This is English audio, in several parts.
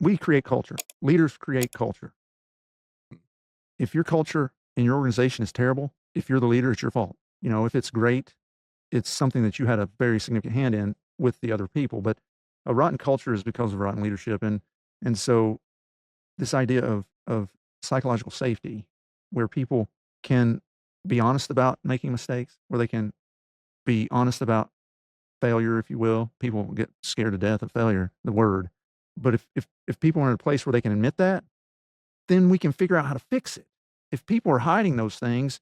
we create culture. Leaders create culture. If your culture in your organization is terrible, if you're the leader, it's your fault. If it's great, it's something that you had a very significant hand in with the other people. But a rotten culture is because of rotten leadership. And so this idea of psychological safety, where people can be honest about making mistakes, where they can be honest about failure, if you will. People get scared to death of failure, the word. But if people are in a place where they can admit that, then we can figure out how to fix it. If people are hiding those things,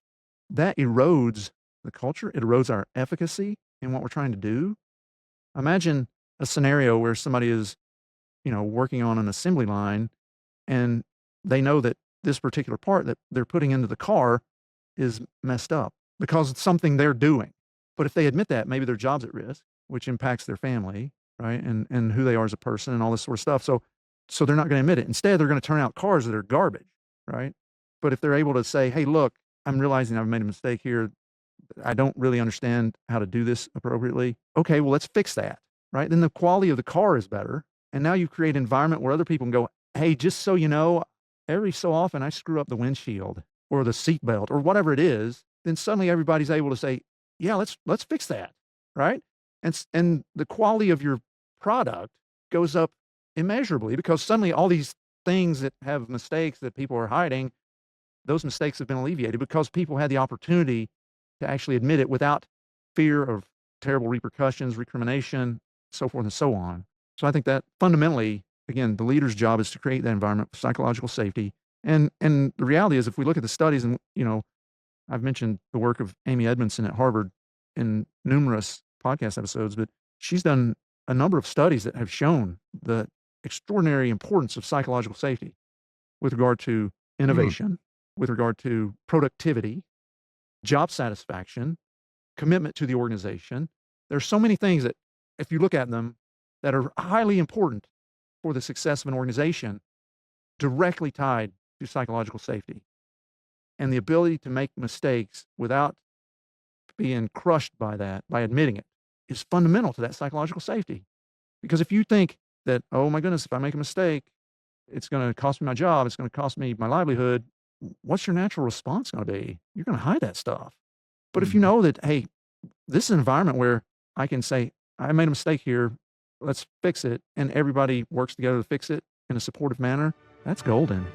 that erodes the culture. It erodes our efficacy in what we're trying to do. Imagine a scenario where somebody is, working on an assembly line and they know that this particular part that they're putting into the car is messed up because it's something they're doing. But if they admit that, maybe their job's at risk, which impacts their family, right? And who they are as a person and all this sort of stuff. So they're not going to admit it. Instead, they're going to turn out cars that are garbage, right? But if they're able to say, hey, look, I'm realizing I've made a mistake here. I don't really understand how to do this appropriately. Okay, well, let's fix that, right? Then the quality of the car is better. And now you create an environment where other people can go, hey, just so you know, every so often I screw up the windshield or the seat belt or whatever it is. Then suddenly everybody's able to say, yeah, let's fix that, right? And the quality of your product goes up immeasurably because suddenly all these things that have mistakes that people are hiding, those mistakes have been alleviated because people had the opportunity to actually admit it without fear of terrible repercussions, recrimination, so forth and so on. So I think that fundamentally, again, the leader's job is to create that environment for psychological safety. And the reality is, if we look at the studies, and I've mentioned the work of Amy Edmondson at Harvard in numerous podcast episodes, but she's done a number of studies that have shown the extraordinary importance of psychological safety with regard to innovation, with regard to productivity, job satisfaction, commitment to the organization. There are so many things that, if you look at them, that are highly important for the success of an organization, directly tied to psychological safety. And the ability to make mistakes without being crushed by that, by admitting it, is fundamental to that psychological safety. Because if you think that, oh my goodness, if I make a mistake, it's going to cost me my job, it's going to cost me my livelihood, what's your natural response going to be? You're going to hide that stuff. But if you know that, hey, this is an environment where I can say, I made a mistake here, let's fix it, and everybody works together to fix it in a supportive manner, that's golden.